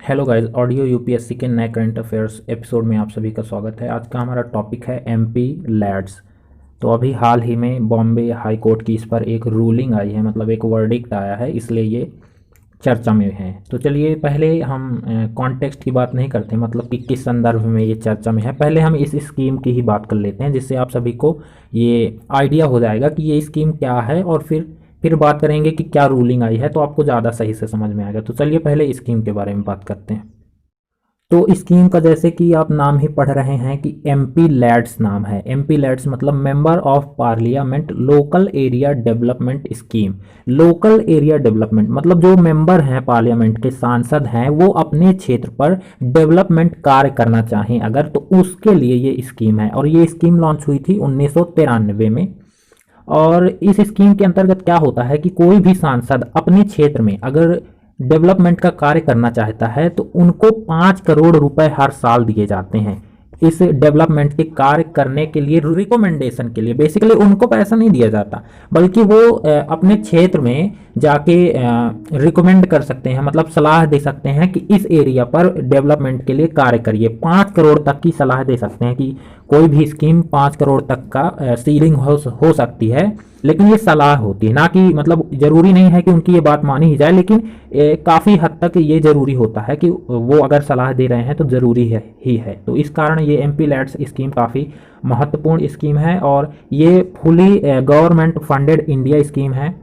Hello guys, audio UPSC के नए current affairs episode में आप सभी का स्वागत है। आज का हमारा टॉपिक है एमपी लैड्स। तो अभी हाल ही में बॉम्बे हाई कोर्ट की इस पर एक रूलिंग आई है, मतलब एक वर्डिक्ट आया है, इसलिए ये चर्चा में है। तो चलिए पहले हम कॉन्टेक्स्ट की बात नहीं करते, मतलब कि किस संदर्भ में ये चर्चा में है। पहले हम इस स्कीम की ही बात कर लेते हैं, जिससे आप सभी को ये आइडिया हो जाएगा कि ये स्कीम क्या है, और फिर बात करेंगे कि क्या रूलिंग आई है, तो आपको ज़्यादा सही से समझ में आएगा। तो चलिए पहले स्कीम के बारे में बात करते हैं। तो स्कीम का जैसे कि आप नाम ही पढ़ रहे हैं कि एमपी लैड्स नाम है। एमपी लैड्स मतलब member of parliament local area development scheme. Local area development मतलब जो मेंबर हैं पार्लियामेंट के, सांसद हैं, वो अपने क्षेत्र पर डेवलपमेंट कार्य करना चाहें अगर, तो उसके लिए ये स्कीम है। और ये स्कीम लॉन्च हुई थी 1993 में। और इस स्कीम के अंतर्गत क्या होता है कि कोई भी सांसद अपने क्षेत्र में अगर डेवलपमेंट का कार्य करना चाहता है तो उनको 5 करोड़ रुपए हर साल दिए जाते हैं इस डेवलपमेंट के कार्य करने के लिए, रिकमेंडेशन के लिए। बेसिकली उनको पैसा नहीं दिया जाता, बल्कि वो अपने क्षेत्र में जाके रिकमेंड कर सकते हैं, मतलब सलाह दे सकते हैं कि इस एरिया पर डेवलपमेंट के लिए कार्य करिए। 5 करोड़ तक की सलाह दे सकते हैं कि कोई भी स्कीम 5 करोड़ तक का सीलिंग हो सकती है, लेकिन ये सलाह होती है, ना कि मतलब जरूरी नहीं है कि उनकी ये बात मानी ही जाए, लेकिन काफ़ी हद तक ये जरूरी होता है कि वो अगर सलाह दे रहे हैं तो ज़रूरी है ही है। तो इस कारण ये एमपी लैड्स स्कीम काफ़ी महत्वपूर्ण स्कीम है, और ये fully government funded India scheme है।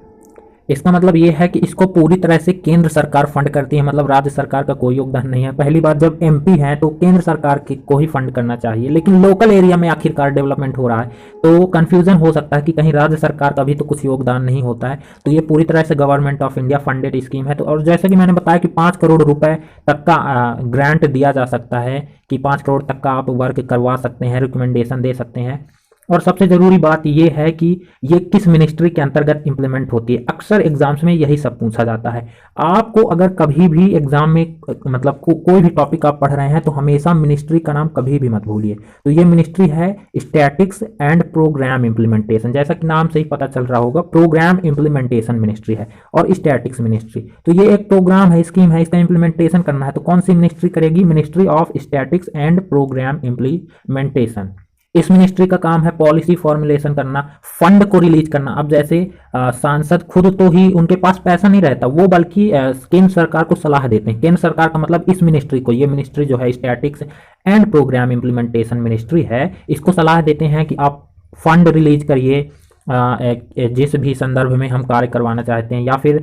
इसका मतलब ये है कि इसको पूरी तरह से केंद्र सरकार फंड करती है, मतलब राज्य सरकार का कोई योगदान नहीं है। पहली बात, जब एमपी है तो केंद्र सरकार को ही फंड करना चाहिए, लेकिन लोकल एरिया में आखिरकार डेवलपमेंट हो रहा है, तो कंफ्यूजन हो सकता है कि कहीं राज्य सरकार का भी तो कुछ योगदान नहीं होता है। तो ये पूरी तरह से government of India funded scheme है। तो और जैसे कि मैंने बताया कि 5 करोड़ रुपए तक का ग्रांट दिया जा सकता है, कि 5 करोड़ तक का आप वर्क करवा सकते हैं, रिकमेंडेशन दे सकते हैं। और सबसे ज़रूरी बात यह है कि ये किस मिनिस्ट्री के अंतर्गत इंप्लीमेंट होती है। अक्सर एग्जाम्स में यही सब पूछा जाता है। आपको अगर कभी भी एग्जाम में मतलब कोई भी टॉपिक आप पढ़ रहे हैं तो हमेशा मिनिस्ट्री का नाम कभी भी मत भूलिए। तो ये मिनिस्ट्री है स्टैटिक्स एंड प्रोग्राम इम्प्लीमेंटेशन, जैसा कि नाम से ही पता चल रहा होगा, प्रोग्राम इम्प्लीमेंटेशन मिनिस्ट्री है और स्टैटिक्स मिनिस्ट्री। तो ये एक प्रोग्राम है, स्कीम है, इसका इम्प्लीमेंटेशन करना है, तो कौन सी मिनिस्ट्री करेगी? Ministry of statics and programme implementation. इस मिनिस्ट्री का काम है पॉलिसी फॉर्मुलेशन करना, फंड को रिलीज करना। अब जैसे सांसद खुद तो ही उनके पास पैसा नहीं रहता, वो बल्कि केंद्र सरकार को सलाह देते हैं। केंद्र सरकार का मतलब इस मिनिस्ट्री को, ये मिनिस्ट्री जो है statics and programme implementation ministry है, इसको सलाह देते हैं कि आप फंड रिलीज करिए जिस भी संदर्भ में हम कार्य करवाना चाहते हैं, या फिर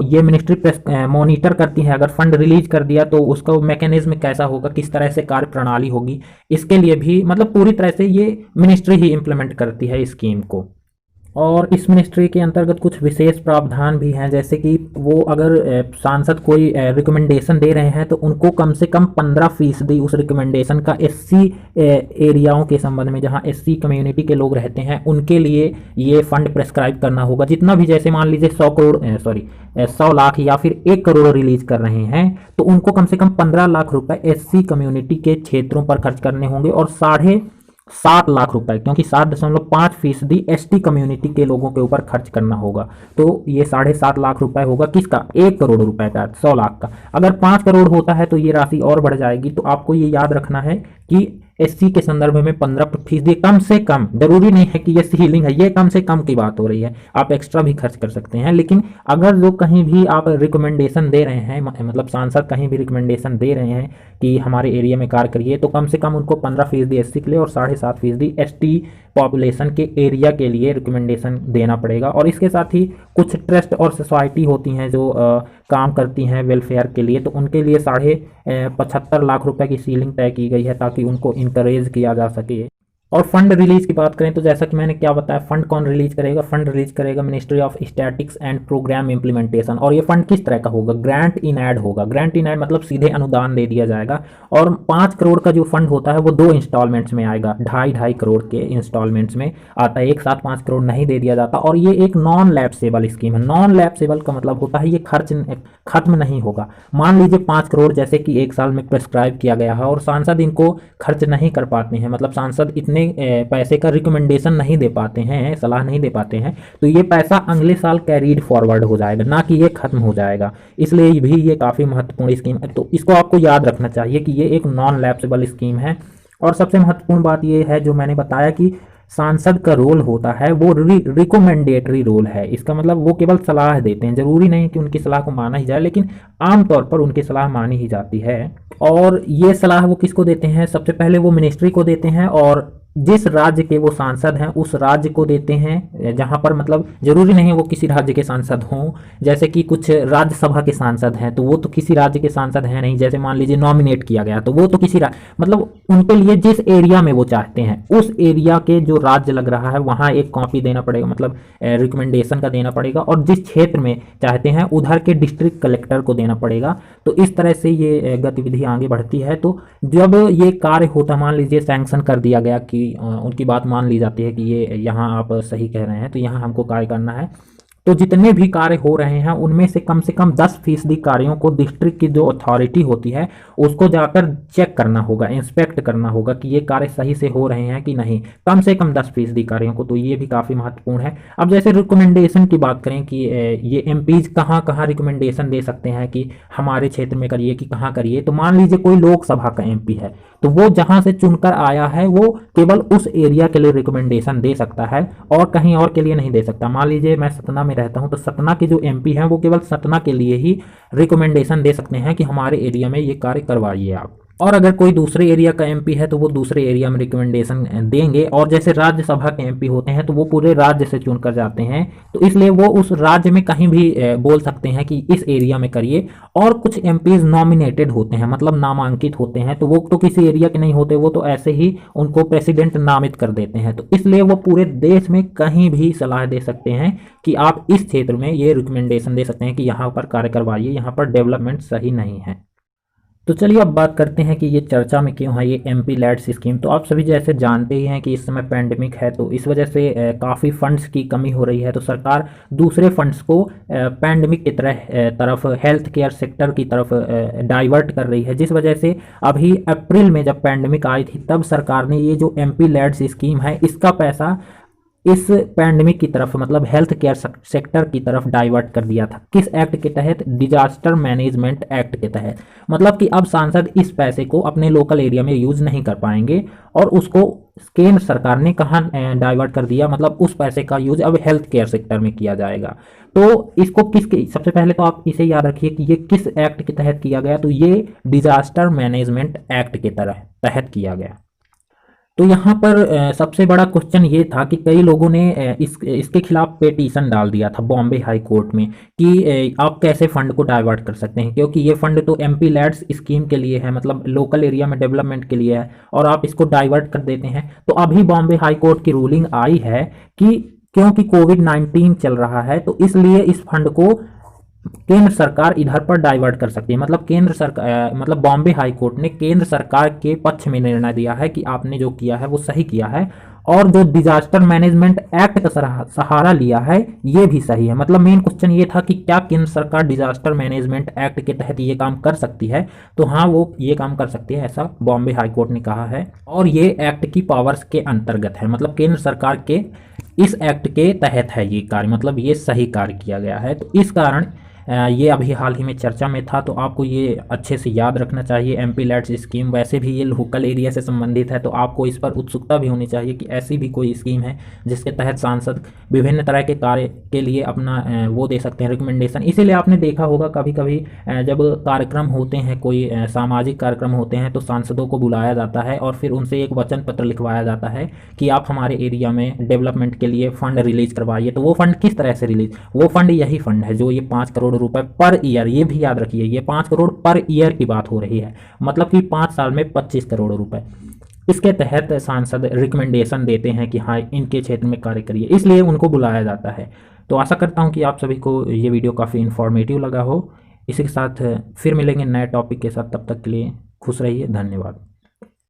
ये मिनिस्ट्री मॉनिटर करती है अगर फंड रिलीज कर दिया तो उसका मैकेनिज्म कैसा होगा, किस तरह से कार्य प्रणाली होगी, इसके लिए भी मतलब पूरी तरह से ये मिनिस्ट्री ही इम्प्लीमेंट करती है स्कीम को। और इस मिनिस्ट्री के अंतर्गत कुछ विशेष प्रावधान भी हैं, जैसे कि वो अगर सांसद कोई रिकमेंडेशन दे रहे हैं तो उनको कम से कम 15% उस रिकमेंडेशन का एससी एरियाओं के संबंध में, जहां एससी कम्युनिटी के लोग रहते हैं, उनके लिए ये फंड प्रेस्क्राइब करना होगा। जितना भी, जैसे मान लीजिए 100 लाख या फिर 1 करोड़ रिलीज कर रहे हैं, तो उनको कम से कम 15 लाख रुपए एससी कम्युनिटी के क्षेत्रों पर खर्च करने होंगे, और 7.5 लाख रुपए, क्योंकि 7.5% एसटी कम्युनिटी के लोगों के ऊपर खर्च करना होगा। तो ये 7.5 लाख रुपए होगा किसका? 1 करोड़ रुपए का, 100 लाख का। अगर 5 करोड़ होता है तो ये राशि और बढ़ जाएगी। तो आपको ये याद रखना है कि एससी के संदर्भ में 15% कम से कम, जरूरी नहीं है कि ये सीलिंग है, ये कम से कम की बात हो रही है, आप एक्स्ट्रा भी खर्च कर सकते हैं। लेकिन अगर जो कहीं भी आप रिकमेंडेशन दे रहे हैं, मतलब सांसद कहीं भी रिकमेंडेशन दे रहे हैं कि हमारे एरिया में कार्य करिए, तो कम से कम उनको 15% एससी के लिए और 7.5% एसटी पॉपुलेशन के एरिया के लिए रिकमेंडेशन देना पड़ेगा। और इसके साथ ही कुछ ट्रस्ट और सोसाइटी होती हैं जो काम करती हैं वेलफेयर के लिए, तो उनके लिए 75 लाख रुपए की सीलिंग तय की गई है, ताकि उनको इंकरेज किया जा सके। और फंड रिलीज की बात करें तो जैसा कि मैंने क्या बताया, फंड कौन रिलीज करेगा? फंड रिलीज करेगा ministry of statics and programme implementation. और ये फंड किस तरह का होगा? ग्रांट इन एड होगा। ग्रांट इन एड मतलब सीधे अनुदान दे दिया जाएगा। और 5 करोड़ का जो फंड होता है वो 2 इंस्टॉलमेंट्स में आएगा, 2.5 करोड़ के इंस्टॉलमेंट्स में आता है, एक साथ 5 करोड़ नहीं दे दिया जाता। और ये एक नॉन लैप्सेबल स्कीम है। नॉन लैप्सेबल का मतलब होता है ये खर्च खत्म नहीं होगा। मान लीजिए 5 करोड़ जैसे कि एक साल में प्रेस्क्राइब किया गया है और सांसद इनको खर्च नहीं कर पाते हैं, मतलब सांसद इतने अपने पैसे का रिकमेंडेशन नहीं दे पाते हैं, सलाह नहीं दे पाते हैं, तो ये पैसा अगले साल कैरीड फॉरवर्ड हो जाएगा, ना कि ये खत्म हो जाएगा। इसलिए भी ये काफ़ी महत्वपूर्ण स्कीम है। तो इसको आपको याद रखना चाहिए कि ये एक नॉन लैप्सेबल स्कीम है। और सबसे महत्वपूर्ण बात ये है जो मैंने बताया कि सांसद का रोल होता है वो रिकमेंडेटरी रोल है। इसका मतलब वो केवल सलाह देते हैं, जरूरी नहीं कि उनकी सलाह को माना ही जाए, लेकिन आमतौर पर उनकी सलाह मानी ही जाती है। और ये सलाह वो किसको देते हैं? सबसे पहले वो मिनिस्ट्री को देते हैं, और जिस राज्य के वो सांसद हैं उस राज्य को देते हैं, जहां पर मतलब जरूरी नहीं है वो किसी राज्य के सांसद हों। जैसे कि कुछ राज्यसभा के सांसद हैं तो वो तो किसी राज्य के सांसद हैं नहीं, जैसे मान लीजिए नॉमिनेट किया गया तो वो तो किसी मतलब उनके लिए जिस एरिया में वो चाहते हैं उस एरिया के जो राज्य लग रहा है वहां एक कॉपी देना पड़ेगा, मतलब रिकमेंडेशन का देना पड़ेगा, और जिस क्षेत्र में चाहते हैं उधर के डिस्ट्रिक्ट कलेक्टर को देना पड़ेगा। तो इस तरह से ये गतिविधि आगे बढ़ती है। तो जब ये कार्य होता, मान लीजिए सैंक्शन कर दिया गया कि उनकी बात मान ली जाती है कि ये यहाँ आप सही कह रहे हैं तो यहाँ हमको कार्य करना है, तो जितने भी कार्य हो रहे हैं उनमें से कम 10% कार्यों को डिस्ट्रिक्ट की जो अथॉरिटी होती है उसको जाकर चेक करना होगा, इंस्पेक्ट करना होगा कि ये कार्य सही से हो रहे हैं कि नहीं, कम से कम 10% कार्यों को। तो ये भी काफ़ी महत्वपूर्ण है। अब जैसे रिकमेंडेशन की बात करें कि ये एमपीज कहाँ कहाँ रिकमेंडेशन दे सकते हैं कि हमारे क्षेत्र में करिए कि कहाँ करिए, तो मान लीजिए कोई लोकसभा का एमपी है तो वो जहाँ से चुनकर आया है वो केवल उस एरिया के लिए रिकमेंडेशन दे सकता है और कहीं और के लिए नहीं दे सकता। मान लीजिए मैं सतना में रहता हूं तो सतना के जो एमपी हैं वो केवल सतना के लिए ही रिकमेंडेशन दे सकते हैं कि हमारे एरिया में ये कार्य करवाइए आप। और अगर कोई दूसरे एरिया का एमपी है तो वो दूसरे एरिया में रिकमेंडेशन देंगे। और जैसे राज्यसभा के एमपी होते हैं तो वो पूरे राज्य से चुनकर जाते हैं, तो इसलिए वो उस राज्य में कहीं भी बोल सकते हैं कि इस एरिया में करिए। और कुछ एमपीज नॉमिनेटेड होते हैं, मतलब नामांकित होते हैं, तो वो तो किसी एरिया के नहीं होते, वो तो ऐसे ही उनको प्रेसिडेंट नामित कर देते हैं। तो इसलिए वो पूरे देश में कहीं भी सलाह दे सकते हैं कि आप इस क्षेत्र में ये रिकमेंडेशन दे सकते हैं कि यहाँ पर कार्य करवाइए, यहाँ पर डेवलपमेंट सही नहीं है। तो चलिए अब बात करते हैं कि ये चर्चा में क्यों है ये एमपी लैड्स स्कीम। तो आप सभी जैसे जानते ही हैं कि इस समय पैंडेमिक है, तो इस वजह से काफ़ी फंड्स की कमी हो रही है। तो सरकार दूसरे फंड्स को पैंडेमिक की तरफ हेल्थ केयर सेक्टर की तरफ डाइवर्ट कर रही है, जिस वजह से अभी अप्रैल में जब पैंडेमिक आई थी तब सरकार ने ये जो एमपी लैड्स स्कीम है इसका पैसा इस पैंडेमिक की तरफ, मतलब हेल्थ केयर सेक्टर की तरफ डाइवर्ट कर दिया था। किस एक्ट के तहत? डिजास्टर मैनेजमेंट एक्ट के तहत। मतलब कि अब सांसद इस पैसे को अपने लोकल एरिया में यूज नहीं कर पाएंगे और उसको केंद्र सरकार ने कहाँ डाइवर्ट कर दिया, मतलब उस पैसे का यूज अब हेल्थ केयर सेक्टर में किया जाएगा। तो इसको किसके, सबसे पहले तो आप इसे याद रखिए कि ये किस एक्ट के तहत किया गया, तो ये डिजास्टर मैनेजमेंट एक्ट के तहत किया गया। तो यहाँ पर सबसे बड़ा क्वेश्चन ये था कि कई लोगों ने इसके खिलाफ पेटिशन डाल दिया था बॉम्बे हाई कोर्ट में कि आप कैसे फंड को डाइवर्ट कर सकते हैं, क्योंकि ये फंड तो एमपी लैड्स स्कीम के लिए है, मतलब लोकल एरिया में डेवलपमेंट के लिए है, और आप इसको डाइवर्ट कर देते हैं। तो अभी बॉम्बे हाई कोर्ट की रूलिंग आई है कि क्योंकि कोविड-19 चल रहा है तो इसलिए इस फंड को केंद्र सरकार इधर पर डाइवर्ट कर सकती है। मतलब केंद्र सरकार, मतलब बॉम्बे हाई कोर्ट ने केंद्र सरकार के पक्ष में निर्णय दिया है कि आपने जो किया है वो सही किया है, और जो डिजास्टर मैनेजमेंट एक्ट का सहारा लिया है ये भी सही है। मतलब मेन क्वेश्चन ये था कि क्या केंद्र सरकार डिजास्टर मैनेजमेंट एक्ट के तहत ये काम कर सकती है, तो हाँ वो ये काम कर सकती है, ऐसा बॉम्बे हाई कोर्ट ने कहा है। और ये एक्ट की पावर्स के अंतर्गत है, मतलब केंद्र सरकार के इस एक्ट के तहत है ये कार्य, मतलब ये सही कार्य किया गया है। तो इस कारण ये अभी हाल ही में चर्चा में था, तो आपको ये अच्छे से याद रखना चाहिए। एमपी लैड्स स्कीम वैसे भी ये लोकल एरिया से संबंधित है, तो आपको इस पर उत्सुकता भी होनी चाहिए कि ऐसी भी कोई स्कीम है जिसके तहत सांसद विभिन्न तरह के कार्य के लिए अपना वो दे सकते हैं रिकमेंडेशन। इसीलिए आपने देखा होगा कभी कभी जब कार्यक्रम होते हैं, कोई सामाजिक कार्यक्रम होते हैं, तो सांसदों को बुलाया जाता है और फिर उनसे एक वचन पत्र लिखवाया जाता है कि आप हमारे एरिया में डेवलपमेंट के लिए फंड रिलीज करवाइए। तो वो फंड किस तरह से रिलीज, वो फंड यही फंड है जो ये 5 करोड़ रुपए पर ईयर, ये भी याद रखिए ये 5 करोड़ पर ईयर की बात हो रही है, मतलब कि 5 साल में 25 करोड़ रुपए। इसके तहत सांसद रिकमेंडेशन देते हैं कि हाँ इनके क्षेत्र में कार्य करिए, इसलिए उनको बुलाया जाता है। तो आशा करता हूँ कि आप सभी को ये वीडियो काफ़ी इन्फॉर्मेटिव लगा हो। इसी के साथ फिर मिलेंगे नए टॉपिक के साथ, तब तक के लिए खुश रहिए, धन्यवाद।